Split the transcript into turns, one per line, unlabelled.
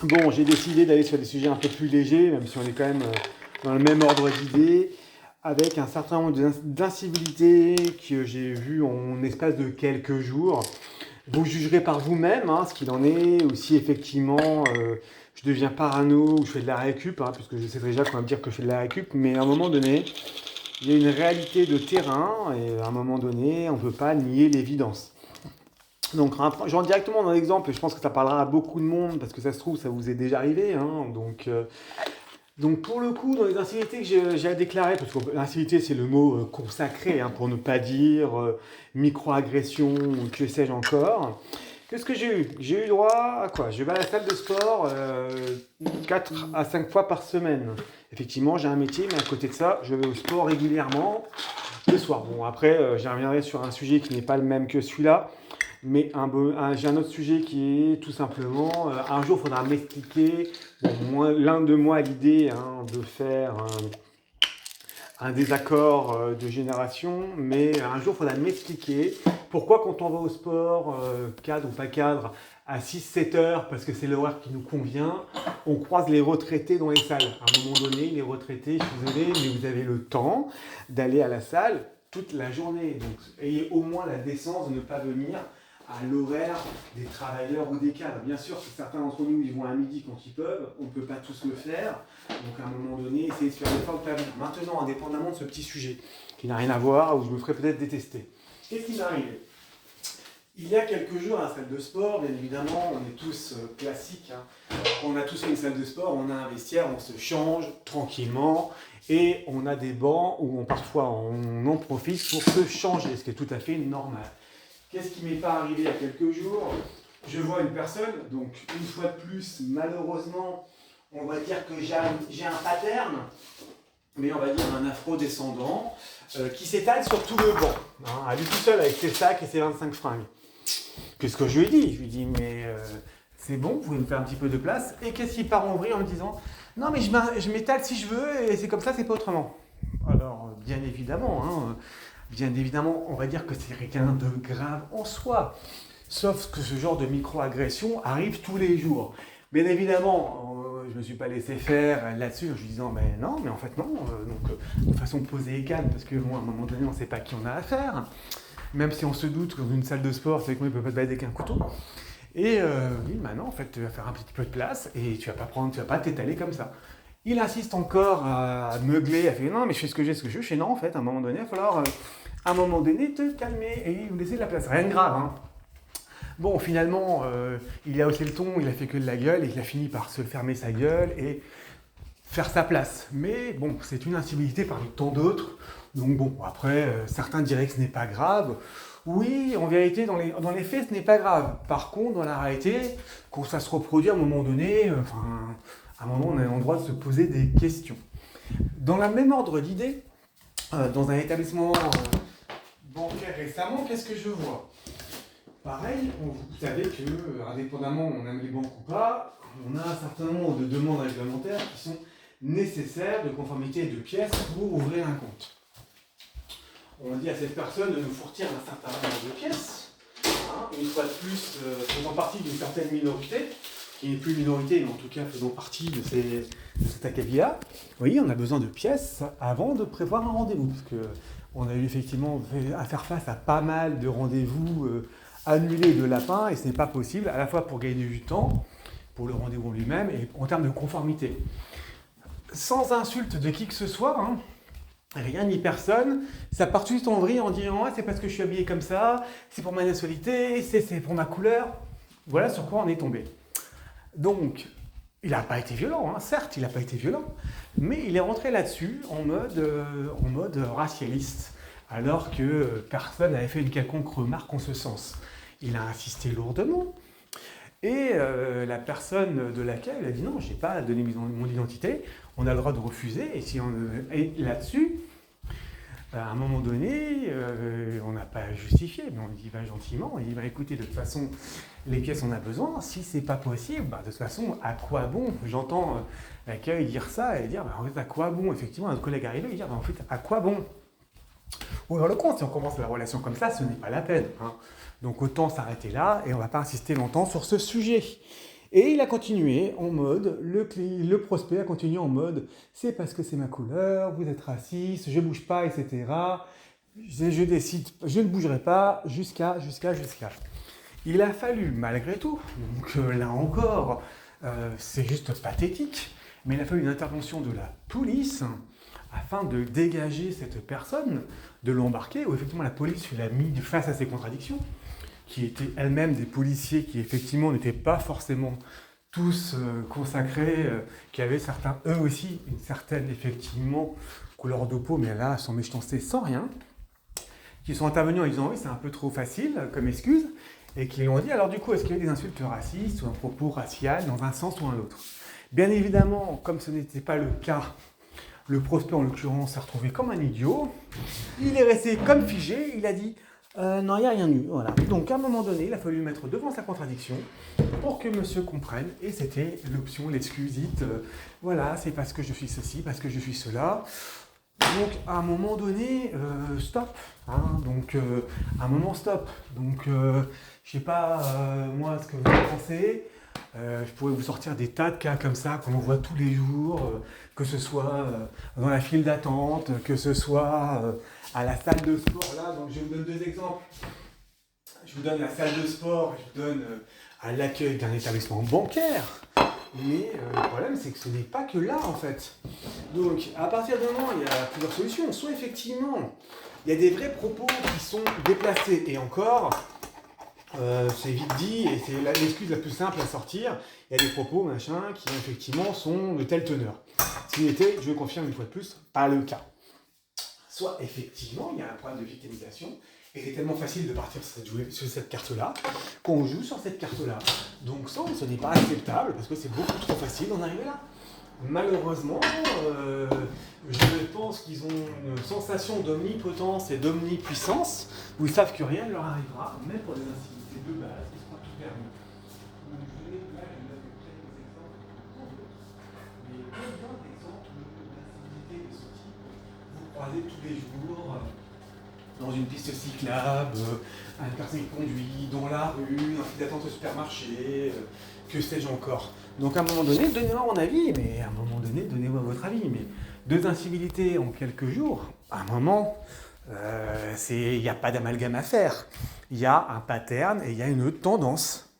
Bon, j'ai décidé d'aller sur des sujets un peu plus légers, même si on est quand même dans le même ordre d'idées, avec un certain nombre d'incivilités que j'ai vues en espace de quelques jours. Vous jugerez par vous-même hein, ce qu'il en est, ou si effectivement je deviens parano ou je fais de la récup, hein, puisque je sais déjà qu'on va me dire que je fais de la récup, mais à un moment donné, il y a une réalité de terrain, et à un moment donné, on ne peut pas nier l'évidence. Donc, je rentre directement dans l'exemple, et je pense que ça parlera à beaucoup de monde, parce que ça se trouve, ça vous est déjà arrivé. Hein, donc, pour le coup, dans les incivilités que j'ai à déclarer, parce que l'incivilité, c'est le mot consacré, hein, pour ne pas dire micro-agression ou que sais-je encore. Qu'est-ce que j'ai eu? J'ai eu droit à quoi? Je vais à la salle de sport 4 à 5 fois par semaine. Effectivement, j'ai un métier, mais à côté de ça, je vais au sport régulièrement le soir. Bon, après, j'y reviendrai sur un sujet qui n'est pas le même que celui-là. Mais j'ai un autre sujet qui est tout simplement, un jour, il faudra m'expliquer, bon, l'un de moi a l'idée hein, de faire un désaccord de génération, mais un jour, il faudra m'expliquer pourquoi quand on va au sport, cadre ou pas cadre, à 6-7 heures, parce que c'est l'horaire qui nous convient, on croise les retraités dans les salles. À un moment donné, les retraités, je suis désolé, mais vous avez le temps d'aller à la salle toute la journée. Donc, ayez au moins la décence de ne pas venir à l'horaire des travailleurs ou des cadres. Bien sûr, certains d'entre nous, ils vont à midi quand ils peuvent, on ne peut pas tous le faire. Donc à un moment donné, essayez de faire l'effort de pas venir. Maintenant, indépendamment de ce petit sujet, qui n'a rien à voir, où je me ferais peut-être détester. Qu'est-ce qui m'est arrivé? Il y a quelques jours, à la salle de sport, bien évidemment, on est tous classiques. Hein. On a tous fait une salle de sport, on a un vestiaire, on se change tranquillement. Et on a des bancs où parfois on en profite pour se changer, ce qui est tout à fait normal. Qu'est-ce qui m'est pas arrivé il y a quelques jours? Je vois une personne, donc une fois de plus, malheureusement, on va dire que j'ai un pattern, mais on va dire un afro-descendant, qui s'étale sur tout le banc, hein, à lui tout seul avec ses sacs et ses 25 fringues. Qu'est-ce que je lui ai dit? Je lui ai dit, mais c'est bon, vous pouvez me faire un petit peu de place. Et qu'est-ce qu'il part en vrille en me disant, non mais je m'étale si je veux, et c'est comme ça, c'est pas autrement. Alors, bien évidemment, on va dire que c'est rien de grave en soi. Sauf que ce genre de micro-agression arrive tous les jours. Bien évidemment, je ne me suis pas laissé faire là-dessus en lui disant mais non, mais en fait non. De façon posée et calme, parce que bon, à un moment donné, on ne sait pas qui on a affaire. Même si on se doute que dans une salle de sport, c'est qu'on ne peut pas te balader avec un couteau. Et oui, maintenant, en fait, tu vas faire un petit peu de place et tu vas pas t'étaler comme ça. Il insiste encore à meugler, à faire non, mais je fais ce que j'ai, ce que je veux. Je fais non, en fait, à un moment donné, il va falloir, à un moment donné, te calmer et vous laisser de la place. Rien de grave, hein. Bon, finalement, il a haussé le ton, il a fait que de la gueule et il a fini par se fermer sa gueule et faire sa place. Mais bon, c'est une incivilité parmi tant d'autres. Donc bon, après, certains diraient que ce n'est pas grave. Oui, en vérité, dans les faits, ce n'est pas grave. Par contre, dans la réalité, quand ça se reproduit à un moment donné, à un moment, on a le droit de se poser des questions. Dans le même ordre d'idée, dans un établissement bancaire récemment, qu'est-ce que je vois? Pareil, vous savez que, indépendamment on aime les banques ou pas, on a un certain nombre de demandes réglementaires qui sont nécessaires de conformité de pièces pour ouvrir un compte. On dit à cette personne de nous fournir un certain nombre de pièces, hein, une fois de plus faisant partie d'une certaine minorité, qui n'est plus minorité, mais en tout cas faisant partie de cet acabit-là. Oui, on a besoin de pièces avant de prévoir un rendez-vous, parce qu'on a eu effectivement à faire face à pas mal de rendez-vous annulés de lapins, et ce n'est pas possible, à la fois pour gagner du temps, pour le rendez-vous lui-même, et en termes de conformité. Sans insulte de qui que ce soit, hein, rien ni personne, ça part juste en vrille en disant c'est parce que je suis habillé comme ça, c'est pour ma nationalité, c'est pour ma couleur. Voilà sur quoi on est tombé. Donc, il n'a pas été violent, hein. Certes, il n'a pas été violent, mais il est rentré là-dessus en mode racialiste, alors que personne n'avait fait une quelconque remarque en ce sens. Il a insisté lourdement, et la personne de l'accueil a dit non, je n'ai pas donné mon identité, on a le droit de refuser, et là-dessus, à un moment donné, on n'a pas justifié, mais on y va gentiment, on dit écoutez, de toute façon, les pièces on a besoin, si c'est pas possible, de toute façon, à quoi bon? J'entends l'accueil dire ça et dire en fait, à quoi bon? Effectivement, notre collègue arrivé et dire en fait, à quoi bon? Ouvrir le compte, si on commence la relation comme ça, ce n'est pas la peine, hein. Donc autant s'arrêter là et on ne va pas insister longtemps sur ce sujet. Et il a continué en mode, le prospect a continué en mode, c'est parce que c'est ma couleur, vous êtes raciste, je bouge pas, etc. Je décide, je ne bougerai pas jusqu'à. Il a fallu, malgré tout, donc là encore, c'est juste pathétique, mais il a fallu une intervention de la police afin de dégager cette personne, de l'embarquer, où effectivement la police l'a mis face à ses contradictions, qui étaient elles-mêmes des policiers qui effectivement n'étaient pas forcément tous consacrés, qui avaient certains, eux aussi, une certaine effectivement couleur de peau, mais là, sans méchanceté, sans rien, qui sont intervenus en disant oui, c'est un peu trop facile comme excuse, et qui lui ont dit alors du coup, est-ce qu'il y a des insultes racistes ou un propos racial dans un sens ou un autre? Bien évidemment, comme ce n'était pas le cas, le prospect en l'occurrence s'est retrouvé comme un idiot, il est resté comme figé, il a dit non, il n'y a rien eu. Voilà. Donc à un moment donné, il a fallu mettre devant sa contradiction pour que monsieur comprenne, et c'était l'option, l'excuse dite voilà, c'est parce que je suis ceci, parce que je suis cela. Donc à un moment donné, stop. Hein, donc à un moment stop. Donc je sais pas moi ce que vous en pensez. Je pourrais vous sortir des tas de cas comme ça qu'on voit tous les jours, que ce soit dans la file d'attente, que ce soit à la salle de sport. Là, donc je vous donne deux exemples. Je vous donne la salle de sport, je vous donne à l'accueil d'un établissement bancaire. Mais le problème, c'est que ce n'est pas que là, en fait. Donc, à partir du moment où il y a plusieurs solutions, soit effectivement, il y a des vrais propos qui sont déplacés, et encore, c'est vite dit, et c'est l'excuse la plus simple à sortir, il y a des propos, machin, qui effectivement sont de telle teneur. Ce qui n'était, je le confirme une fois de plus, pas le cas. Soit effectivement, il y a un problème de victimisation, et c'est tellement facile de partir sur cette carte-là, qu'on joue sur cette carte-là. Donc ça, ce n'est pas acceptable, parce que c'est beaucoup trop facile d'en arriver là. Malheureusement, je pense qu'ils ont une sensation d'omnipotence et d'omnipuissance, où ils savent que rien ne leur arrivera, même pour des incivilités de base, qui sont tout permis. Donc je vais là, je donne quelques exemples pour d'autres, mais combien d'exemples d'incivilités de ce type vous croisez tous les jours dans une piste cyclable, une personne qui conduit, dans la rue, un fil d'attente au supermarché, que sais-je encore. Donc à un moment donné, donnez-moi mon avis, mais à un moment donné, donnez-moi votre avis. Mais deux incivilités en quelques jours, à un moment, il n'y a pas d'amalgame à faire. Il y a un pattern et il y a une tendance.